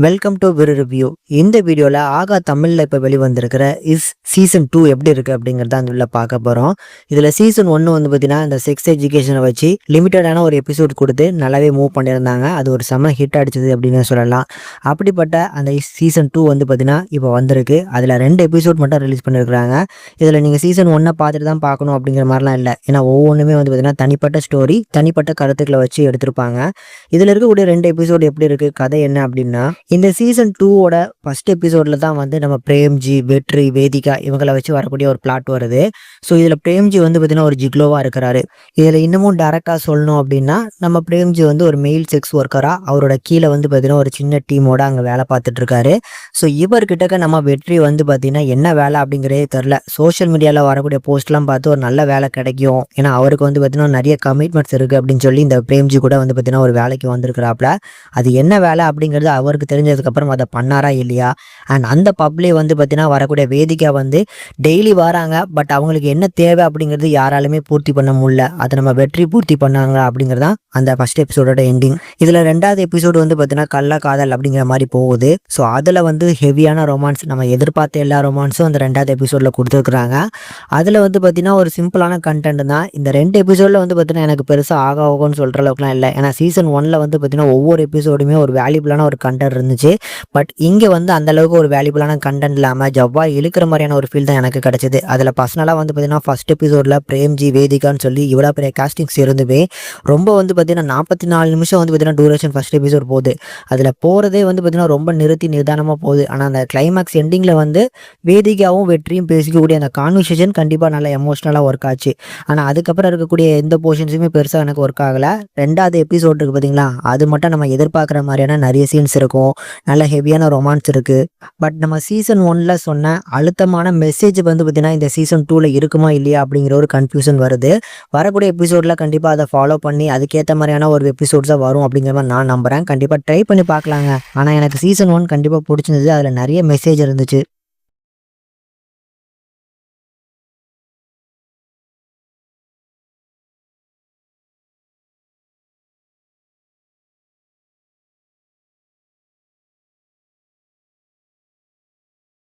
Welcome to விரு review. இந்த வீடியோவில் ஆகா தமிழில் இப்போ வெளிவந்திருக்கிற சீசன் 2 எப்படி இருக்குது அப்படிங்கிறத அந்த உள்ள பார்க்க போகிறோம். இதில் சீசன் 1 வந்து பார்த்தீங்கன்னா இந்த செக்ஸ் எஜுகேஷனை வச்சு லிமிட்டடான ஒரு எபிசோட் கொடுத்து நல்லாவே மூவ் பண்ணியிருந்தாங்க. அது ஒரு செம்ம ஹிட் அடிச்சது அப்படின்னு சொல்லலாம். அப்படிப்பட்ட அந்த சீசன் 2 வந்து பார்த்தீங்கன்னா இப்போ வந்திருக்கு. அதில் 2 எபிசோட் மட்டும் ரிலீஸ் பண்ணியிருக்கிறாங்க. இதில் நீங்கள் சீசன் 1 பார்த்துட்டு தான் பார்க்கணும் அப்படிங்கிற மாதிரிலாம் இல்லை. ஏன்னா ஒவ்வொன்றுமே வந்து பார்த்தீங்கன்னா தனிப்பட்ட ஸ்டோரி, தனிப்பட்ட கருத்துக்களை வச்சு எடுத்திருப்பாங்க. இதில் இருக்கக்கூடிய 2 எபிசோடு எப்படி இருக்குது, கதை என்ன அப்படின்னா, இந்த சீசன் 2ஓட ஃபர்ஸ்ட் எபிசோடில் தான் வந்து நம்ம பிரேம்ஜி, வெற்றி, வேதிகா இவங்களை வச்சு வரக்கூடிய ஒரு பிளாட் வருது. ஸோ இதில் பிரேம்ஜி வந்து பார்த்தீங்கன்னா ஒரு ஜிக்லோவாக இருக்கிறாரு. இதில் இன்னமும் டேரெக்டாக சொல்லணும் அப்படின்னா, நம்ம பிரேம்ஜி வந்து ஒரு மெயில் செக்ஸ் ஒர்க்கராக அவரோட கீழே வந்து பார்த்தீங்கன்னா ஒரு சின்ன டீமோட அங்கே வேலை பார்த்துட்டு இருக்காரு. ஸோ இவர்கிட்டக்க நம்ம வெற்றி வந்து பார்த்தீங்கன்னா என்ன வேலை அப்படிங்கிறதே தெரில. சோஷியல் மீடியாவில் வரக்கூடிய போஸ்ட்லாம் பார்த்து ஒரு நல்ல வேலை கிடைக்கும், ஏன்னா அவருக்கு வந்து பார்த்தீங்கன்னா நிறைய கமிட்மெண்ட்ஸ் இருக்குது அப்படின்னு சொல்லி இந்த பிரேம்ஜி கூட வந்து பார்த்தீங்கன்னா ஒரு வேலைக்கு வந்திருக்கிறாப்புல. அது என்ன வேலை அப்படிங்கிறது அவருக்கு தெரிஞ்சதுக்கப்புறம் அதை பண்ணாரா இல்லையா, அண்ட் அந்த பப்ளே வந்து பார்த்தீங்கன்னா வரக்கூடிய வேதிக்கா வந்து டெய்லி வராங்க. பட் அவங்களுக்கு என்ன தேவை அப்படிங்கிறது யாராலுமே பூர்த்தி பண்ண முடியல. அதை நம்ம வெற்றி பூர்த்தி பண்ணாங்க அப்படிங்கிறது தான் அந்த ஃபர்ஸ்ட் எபிசோடோட எண்டிங். இதில் 2வது எபிசோடு வந்து பார்த்தீங்கன்னா கள்ள காதல் அப்படிங்கிற மாதிரி போகுது. ஸோ அதில் வந்து ஹெவியான ரொமான்ஸ், நம்ம எதிர்பார்த்த எல்லா ரொமான்ஸும் அந்த 2வது எபிசோடில் கொடுத்துருக்குறாங்க. அதில் வந்து பார்த்தீங்கன்னா ஒரு சிம்பிளான கண்டென்ட் தான். இந்த 2 எபிசோடில் வந்து பார்த்தீங்கன்னா எனக்கு பெருசாக ஆகும்னு சொல்கிற அளவுக்குலாம் இல்லை. ஏன்னா சீசன் 1ல் வந்து பார்த்தீங்கன்னா ஒவ்வொரு எபிசோடுமே ஒரு வேல்யூபிளான ஒரு கண்டென்ட் இருந்துச்சு. பட் இங்கே வந்து அந்தளவுக்கு ஒரு வேல்யூபிளான கண்டென்ட் இல்லாமல் ஜவ்வாய் இழுக்கிற மாதிரியான ஒரு ஃபீல் தான் எனக்கு கிடச்சிது. அதில் பர்சனலாக வந்து பார்த்தீங்கன்னா ஃபர்ஸ்ட் எபிசோடில் பிரேம்ஜி, வேதிகான்னு சொல்லி இவ்வளோ பெரிய காஸ்டிங்ஸ் இருந்துமே ரொம்ப வந்து பார்த்தீங்கன்னா 44 நிமிஷம் வந்து பார்த்தீங்கன்னா டூரேஷன் ஃபர்ஸ்ட் எபிசோட் போகுது. அதில் போகிறதே வந்து பார்த்தீங்கன்னா ரொம்ப நிறுத்தி நிதானமாக போகுது. ஆனால் அந்த கிளைமேக்ஸ் எண்டிங்கில் வந்து வேதிகாவும் வெற்றியும் பேசிக்கக்கூடிய அந்த கான்வர்சேஷன் கண்டிப்பாக நல்லா எமோஷ்னலாக ஒர்க் ஆச்சு. ஆனால் அதுக்கப்புறம் இருக்கக்கூடிய எந்த போர்ஷன்ஸுமே பெருசாக எனக்கு ஒர்க் ஆகலை. 2வது எபிசோட் இருக்குது பார்த்தீங்களா, அது மட்டும் நம்ம எதிர்பார்க்குற மாதிரியான நிறைய சீன்ஸ் இருக்கும், நல்ல ஹெவியான ரொமான்ஸ் இருக்குது. பட் நம்ம சீசன் 1ல் சொன்ன அழுத்தமான மெசேஜ் வந்து பார்த்தீங்கன்னா இந்த சீசன் 2ல் இருக்குமா இல்லையா அப்படிங்கிற ஒரு கன்ஃபியூஷன் வருது. வரக்கூடிய எபிசோடில் கண்டிப்பாக அதை ஃபாலோ பண்ணி அதுக்கேற்ற மாதிரியான ஒரு எபிசோட்ஸாக வரும் அப்படிங்கிற மாதிரி நான் நம்புகிறேன். கண்டிப்பாக ட்ரை பண்ணி பார்க்கலாங்க. ஆனால் எனக்கு சீசன் 1 கண்டிப்பாக பிடிச்சிருந்தது. அதில் நிறைய மெசேஜ் இருந்துச்சு.